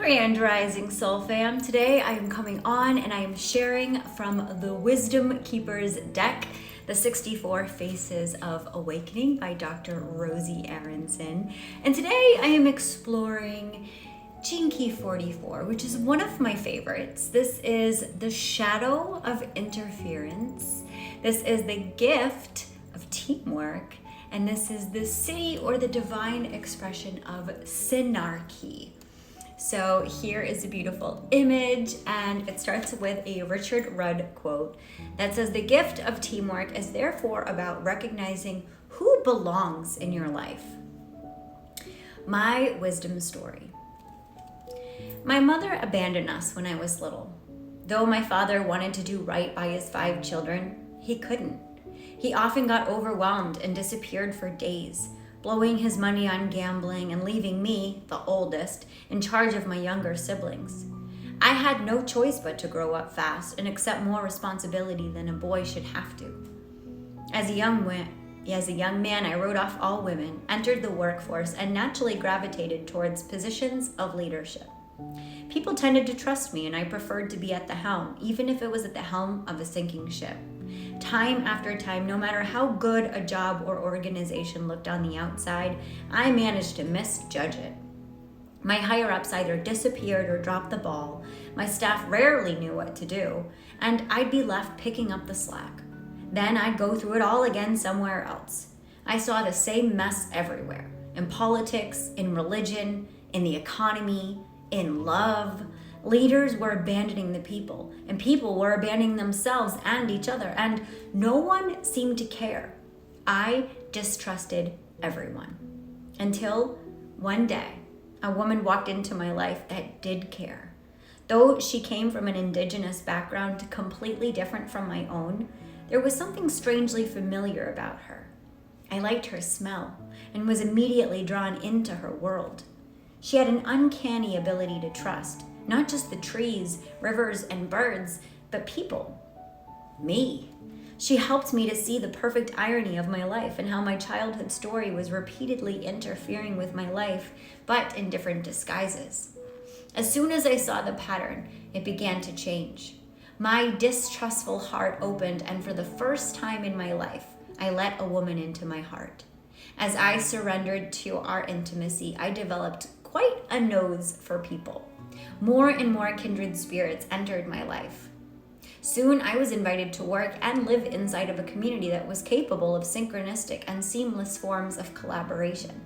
Grand Rising Soul Fam. Today I am coming on and I am sharing from the Wisdom Keepers deck, the 64 Faces of Awakening by Dr. Rosy Aronson. And today I am exploring Gene Key 44, which is one of my favorites. This is the shadow of interference. This is the gift of teamwork. And this is the city or the divine expression of synarchy. So here is a beautiful image, and it starts with a Richard Rudd quote that says, "The gift of teamwork is therefore about recognizing who belongs in your life." My wisdom story. My mother abandoned us when I was little. Though my father wanted to do right by his 5 children, he couldn't. He often got overwhelmed and disappeared for days, blowing his money on gambling and leaving me, the oldest, in charge of my younger siblings. I had no choice but to grow up fast and accept more responsibility than a boy should have to. As a young man, I wrote off all women, entered the workforce, and naturally gravitated towards positions of leadership. People tended to trust me, and I preferred to be at the helm, even if it was at the helm of a sinking ship. Time after time, no matter how good a job or organization looked on the outside, I managed to misjudge it. My higher-ups either disappeared or dropped the ball, my staff rarely knew what to do, and I'd be left picking up the slack. Then I'd go through it all again somewhere else. I saw the same mess everywhere, in politics, in religion, in the economy, in love. Leaders were abandoning the people, and people were abandoning themselves and each other, and no one seemed to care. I distrusted everyone. Until one day, a woman walked into my life that did care. Though she came from an indigenous background completely different from my own, there was something strangely familiar about her. I liked her smell and was immediately drawn into her world. She had an uncanny ability to trust, not just the trees, rivers, and birds, but people. Me. She helped me to see the perfect irony of my life and how my childhood story was repeatedly interfering with my life, but in different disguises. As soon as I saw the pattern, it began to change. My distrustful heart opened, and for the first time in my life, I let a woman into my heart. As I surrendered to our intimacy, I developed quite a nose for people. More and more kindred spirits entered my life. Soon I was invited to work and live inside of a community that was capable of synchronistic and seamless forms of collaboration.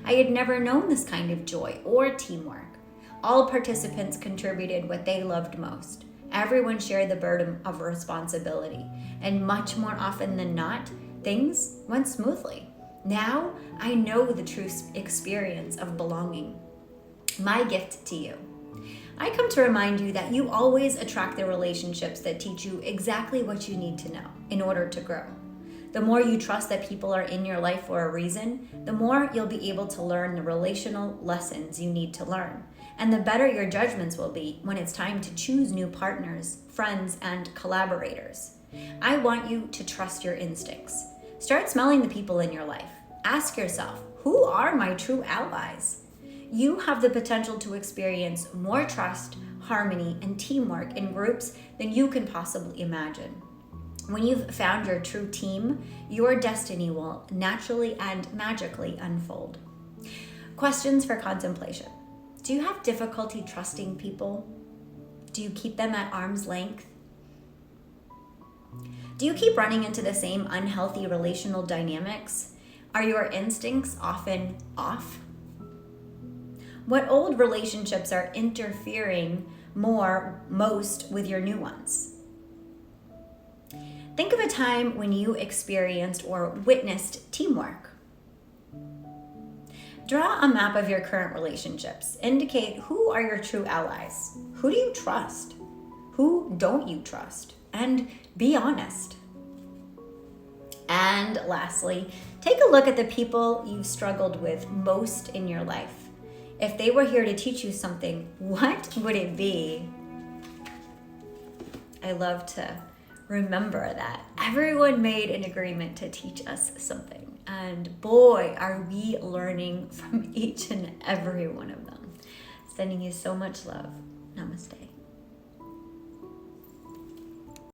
I had never known this kind of joy or teamwork. All participants contributed what they loved most. Everyone shared the burden of responsibility, and much more often than not, things went smoothly. Now I know the true experience of belonging. My gift to you. I come to remind you that you always attract the relationships that teach you exactly what you need to know in order to grow. The more you trust that people are in your life for a reason, the more you'll be able to learn the relational lessons you need to learn. And the better your judgments will be when it's time to choose new partners, friends, and collaborators. I want you to trust your instincts. Start smelling the people in your life. Ask yourself, who are my true allies? You have the potential to experience more trust, harmony, and teamwork in groups than you can possibly imagine. When you've found your true team, your destiny will naturally and magically unfold. Questions for contemplation. Do you have difficulty trusting people? Do you keep them at arm's length? Do you keep running into the same unhealthy relational dynamics? Are your instincts often off? What old relationships are interfering most with your new ones? Think of a time when you experienced or witnessed teamwork. Draw a map of your current relationships. Indicate who are your true allies. Who do you trust? Who don't you trust? And be honest. And lastly, take a look at the people you've struggled with most in your life. If they were here to teach you something, what would it be? I love to remember that everyone made an agreement to teach us something. And boy, are we learning from each and every one of them. sending you so much love.